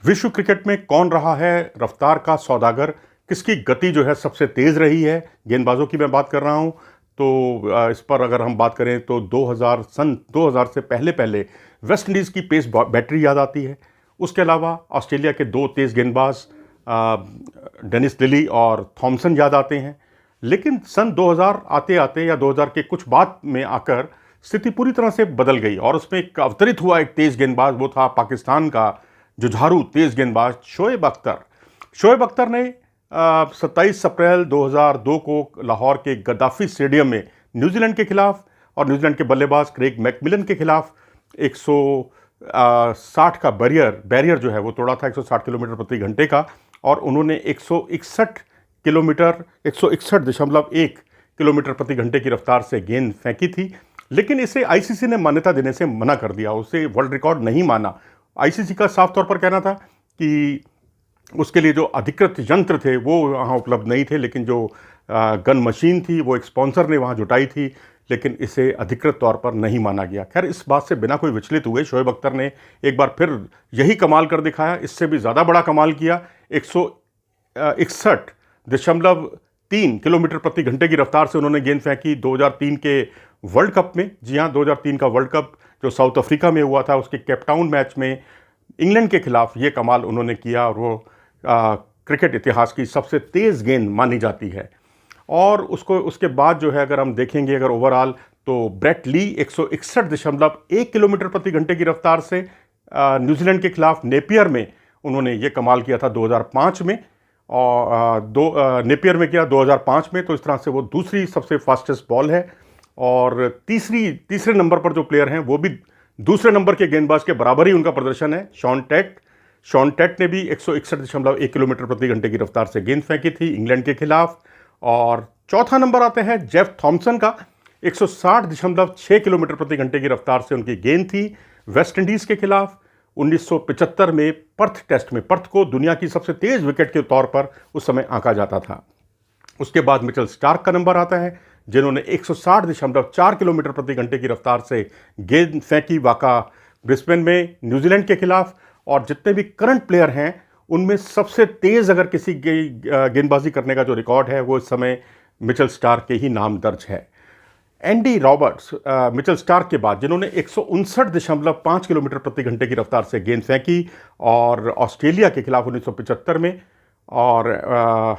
विश्व क्रिकेट में कौन रहा है रफ्तार का सौदागर, किसकी गति जो है सबसे तेज़ रही है, गेंदबाजों की मैं बात कर रहा हूं। तो इस पर अगर हम बात करें तो 2000 से पहले पहले वेस्ट इंडीज़ की पेस बैटरी याद आती है। उसके अलावा ऑस्ट्रेलिया के दो तेज़ गेंदबाज डेनिस लिली और थॉमसन याद आते हैं। लेकिन सन 2000 आते आते या 2000 के कुछ बाद में आकर स्थिति पूरी तरह से बदल गई और उसमें एक अवतरित हुआ एक तेज़ गेंदबाज, वो था पाकिस्तान का जुझारू तेज़ गेंदबाज शोएब अख्तर। शोएब अख्तर ने 27 अप्रैल 2002 को लाहौर के गद्दाफी स्टेडियम में न्यूजीलैंड के खिलाफ और न्यूजीलैंड के बल्लेबाज क्रेग मैकमिलन के खिलाफ 160 का बैरियर जो है वो तोड़ा था, 160 किलोमीटर प्रति घंटे का, और उन्होंने 161.1 किलोमीटर प्रति घंटे की रफ्तार से गेंद फेंकी थी। लेकिन इसे आईसीसी ने मान्यता देने से मना कर दिया, उसे वर्ल्ड रिकॉर्ड नहीं माना। आईसीसी का साफ तौर पर कहना था कि उसके लिए जो अधिकृत यंत्र थे वो वहाँ उपलब्ध नहीं थे, लेकिन जो गन मशीन थी वो एक स्पॉन्सर ने वहाँ जुटाई थी, लेकिन इसे अधिकृत तौर पर नहीं माना गया। खैर, इस बात से बिना कोई विचलित हुए शोएब अख्तर ने एक बार फिर यही कमाल कर दिखाया, इससे भी ज़्यादा बड़ा कमाल किया। 161.3 किलोमीटर प्रति घंटे की रफ्तार से उन्होंने गेंद फेंकी 2003 के वर्ल्ड कप में। जी हाँ, 2003 का वर्ल्ड कप जो साउथ अफ्रीका में हुआ था, उसके केपटाउन मैच में इंग्लैंड के खिलाफ ये कमाल उन्होंने किया और वो क्रिकेट इतिहास की सबसे तेज़ गेंद मानी जाती है। और उसके बाद जो है अगर हम देखेंगे अगर ओवरऑल, तो ब्रेट ली 161.1 किलोमीटर प्रति घंटे की रफ्तार से न्यूजीलैंड के खिलाफ नेपियर में उन्होंने ये कमाल किया था 2005 में, और नेपियर में किया 2005 में। तो इस तरह से वो दूसरी सबसे फास्टेस्ट बॉल है। और तीसरे नंबर पर जो प्लेयर हैं वो भी दूसरे नंबर के गेंदबाज के बराबर ही उनका प्रदर्शन है, शॉन टेट ने भी 161.1 किलोमीटर प्रति घंटे की रफ्तार से गेंद फेंकी थी इंग्लैंड के खिलाफ। और चौथा नंबर आते हैं जेफ थॉमसन का, 160.6 किलोमीटर प्रति घंटे की रफ्तार से उनकी गेंद थी वेस्ट इंडीज़ के खिलाफ 1975 में पर्थ टेस्ट में। पर्थ को दुनिया की सबसे तेज़ विकेट के तौर पर उस समय आंका जाता था। उसके बाद मिचेल स्टार्क का नंबर आता है, जिन्होंने 160.4 किलोमीटर प्रति घंटे की रफ्तार से गेंद फेंकी वाका ब्रिस्बेन में न्यूजीलैंड के खिलाफ। और जितने भी करंट प्लेयर हैं उनमें सबसे तेज़ अगर किसी गेंदबाजी करने का जो रिकॉर्ड है वो इस समय मिचेल स्टार्क के ही नाम दर्ज है। एंडी रॉबर्ट्स मिचेल स्टार्क के बाद, जिन्होंने 159.5 किलोमीटर प्रति घंटे की रफ्तार से गेंद फेंकी और ऑस्ट्रेलिया के खिलाफ 1975 में। और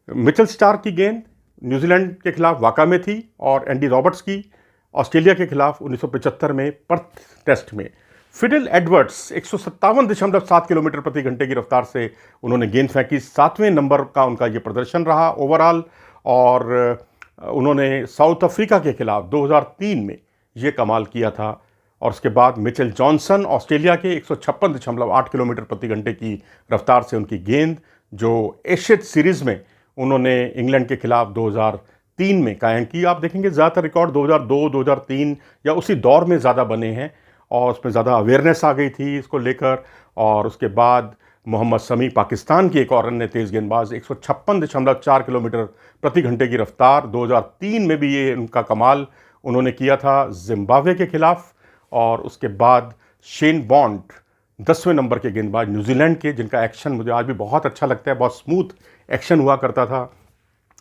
मिचेल स्टार्क की गेंद न्यूजीलैंड के खिलाफ वाका में थी और एंडी रॉबर्ट्स की ऑस्ट्रेलिया के खिलाफ 1975 में पर्थ टेस्ट में। फिडेल एडवर्ड्स 157.7 किलोमीटर प्रति घंटे की रफ्तार से उन्होंने गेंद फेंकी, 7वें नंबर का उनका ये प्रदर्शन रहा ओवरऑल। और उन्होंने साउथ अफ्रीका के खिलाफ 2003 में ये कमाल किया था। और उसके बाद मिचेल जॉनसन ऑस्ट्रेलिया के 156.8 किलोमीटर प्रति घंटे की रफ्तार से उनकी गेंद, जो एशेज सीरीज़ में उन्होंने इंग्लैंड के खिलाफ 2003 में कायम की। आप देखेंगे ज़्यादातर रिकॉर्ड 2002, 2003 या उसी दौर में ज़्यादा बने हैं और उसमें ज़्यादा अवेयरनेस आ गई थी इसको लेकर। और उसके बाद मोहम्मद शमी पाकिस्तान की एक और अन्य तेज़ गेंदबाज, 156.4 किलोमीटर प्रति घंटे की रफ्तार, 2003 में भी ये उनका कमाल उन्होंने किया था जिम्बाब्वे के खिलाफ। और उसके बाद शेन बॉन्ड 10वें नंबर के गेंदबाज न्यूजीलैंड के, जिनका एक्शन मुझे आज भी बहुत अच्छा लगता है, बहुत स्मूथ एक्शन हुआ करता था,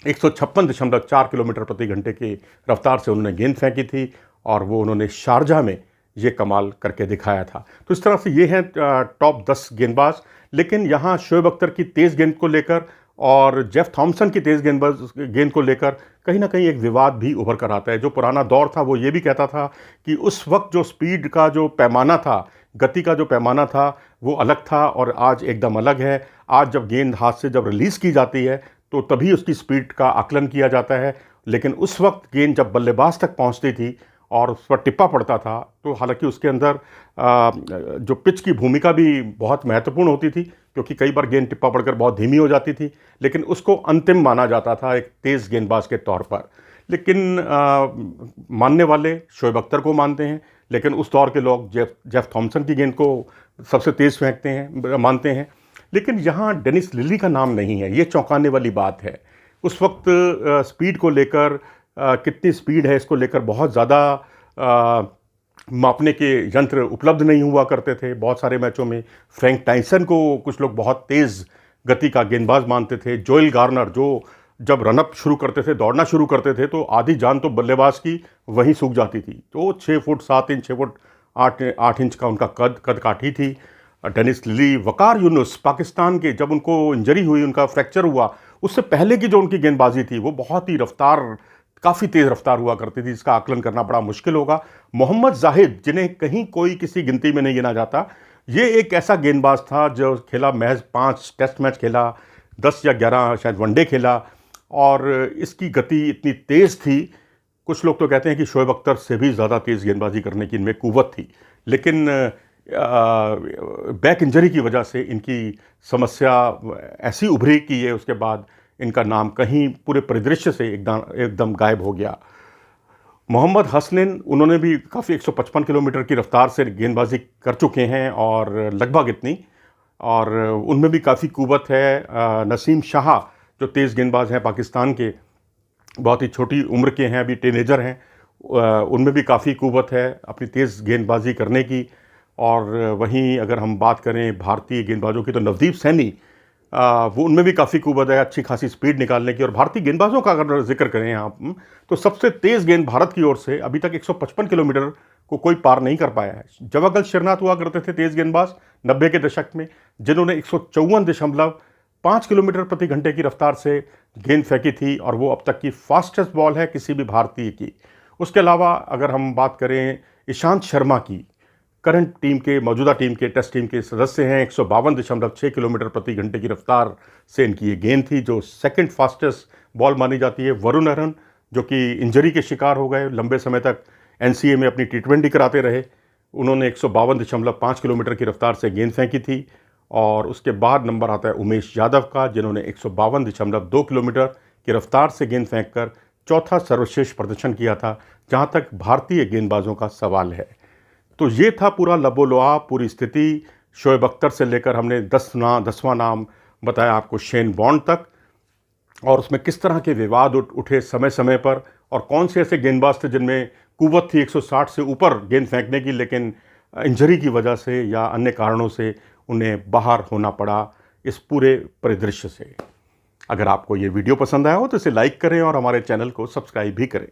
156.4 किलोमीटर प्रति घंटे की रफ्तार से उन्होंने गेंद फेंकी थी और वो उन्होंने शारजा में ये कमाल करके दिखाया था। तो इस तरह से ये हैं टॉप 10 गेंदबाज। लेकिन यहाँ शोएब अख्तर की तेज़ गेंद को लेकर और जेफ थॉमसन की तेज़ गेंद को लेकर कहीं ना कहीं एक विवाद भी उभर कर आता है। जो पुराना दौर था वो ये भी कहता था कि उस वक्त जो स्पीड का जो पैमाना था, गति का जो पैमाना था, वो अलग था और आज एकदम अलग है। आज जब गेंद हाथ से जब रिलीज़ की जाती है तो तभी उसकी स्पीड का आकलन किया जाता है। लेकिन उस वक्त गेंद जब बल्लेबाज तक पहुंचती थी और उस पर टिप्पा पड़ता था, तो हालांकि उसके अंदर जो पिच की भूमिका भी बहुत महत्वपूर्ण होती थी, क्योंकि कई बार गेंद टिप्पा पड़कर बहुत धीमी हो जाती थी, लेकिन उसको अंतिम माना जाता था एक तेज़ गेंदबाज के तौर पर। लेकिन मानने वाले शोएब अख्तर को मानते हैं, लेकिन उस दौर के लोग जेफ थॉमसन की गेंद को सबसे तेज़ फेंकते हैं, मानते हैं। लेकिन यहाँ डेनिस लिली का नाम नहीं है, ये चौंकाने वाली बात है। उस वक्त स्पीड को लेकर कितनी स्पीड है इसको लेकर बहुत ज़्यादा मापने के यंत्र उपलब्ध नहीं हुआ करते थे। बहुत सारे मैचों में फ्रैंक टाइसन को कुछ लोग बहुत तेज़ गति का गेंदबाज मानते थे। जोएल गार्नर जो जब रनअप शुरू करते थे, दौड़ना शुरू करते थे, तो आधी जान तो बल्लेबाज की वहीं सूख जाती थी। तो 6 फुट 7 इंच, 6 फुट 8 इंच का उनका कद काठी थी। डेनिस लिली, वकार यूनुस, पाकिस्तान के जब उनको इंजरी हुई, उनका फ्रैक्चर हुआ, उससे पहले की जो उनकी गेंदबाजी थी वो बहुत ही काफ़ी तेज़ रफ्तार हुआ करती थी, जिसका आकलन करना बड़ा मुश्किल होगा। मोहम्मद जाहिद, जिन्हें कहीं कोई किसी गिनती में नहीं गिना जाता, ये एक ऐसा गेंदबाज था जो खेला, महज 5 टेस्ट मैच खेला, 10 या 11 शायद वनडे खेला, और इसकी गति इतनी तेज़ थी, कुछ लोग तो कहते हैं कि शोएब अख्तर से भी ज़्यादा तेज़ गेंदबाजी करने की इनमें कुव्वत थी। लेकिन बैक इंजरी की वजह से इनकी समस्या ऐसी उभरी कि ये उसके बाद इनका नाम कहीं पूरे परिदृश्य से एकदम गायब हो गया। मोहम्मद हसनैन, उन्होंने भी काफ़ी 155 किलोमीटर की रफ्तार से गेंदबाजी कर चुके हैं, और लगभग इतनी, और उनमें भी काफ़ी कुव्वत है। नसीम शाह जो तेज़ गेंदबाज हैं पाकिस्तान के, बहुत ही छोटी उम्र के हैं, अभी टीनेजर हैं, उनमें भी काफ़ी कुव्वत है अपनी तेज़ गेंदबाजी करने की। और वहीं अगर हम बात करें भारतीय गेंदबाजों की, तो नवदीप सैनी, वो उनमें भी काफ़ी कुव्वत है, अच्छी खासी स्पीड निकालने की। और भारतीय गेंदबाजों का अगर जिक्र करें आप, तो सबसे तेज़ गेंद भारत की ओर से अभी तक 155 किलोमीटर को कोई पार नहीं कर पाया है। जवागल श्रीनाथ हुआ करते थे तेज़ गेंदबाज 90 के दशक में, जिन्होंने 154.5 किलोमीटर प्रति घंटे की रफ्तार से गेंद फेंकी थी, और वो अब तक की फास्टेस्ट बॉल है किसी भी भारतीय की। उसके अलावा अगर हम बात करें ईशांत शर्मा की, करंट टीम के, मौजूदा टीम के, टेस्ट टीम के सदस्य हैं, 152.6 किलोमीटर प्रति घंटे की रफ्तार से इनकी ये गेंद थी, जो सेकंड फास्टेस्ट बॉल मानी जाती है। वरुण हरन, जो कि इंजरी के शिकार हो गए, लंबे समय तक एनसीए में अपनी T20 कराते रहे, उन्होंने 152.5 किलोमीटर की रफ्तार से गेंद फेंकी थी। और उसके बाद नंबर आता है उमेश यादव का, जिन्होंने 152.2 किलोमीटर की रफ्तार से गेंद फेंक कर चौथा सर्वश्रेष्ठ प्रदर्शन किया था, जहाँ तक भारतीय गेंदबाजों का सवाल है। तो ये था पूरा लबोलुआब, पूरी स्थिति। शोएब अख्तर से लेकर हमने 10वां नाम बताया आपको शेन बॉन्ड तक, और उसमें किस तरह के विवाद उठे समय समय पर, और कौन से ऐसे गेंदबाज थे जिनमें कुव्वत थी 160 से ऊपर गेंद फेंकने की, लेकिन इंजरी की वजह से या अन्य कारणों से उन्हें बाहर होना पड़ा इस पूरे परिदृश्य से। अगर आपको ये वीडियो पसंद आया हो तो इसे लाइक करें और हमारे चैनल को सब्सक्राइब भी करें।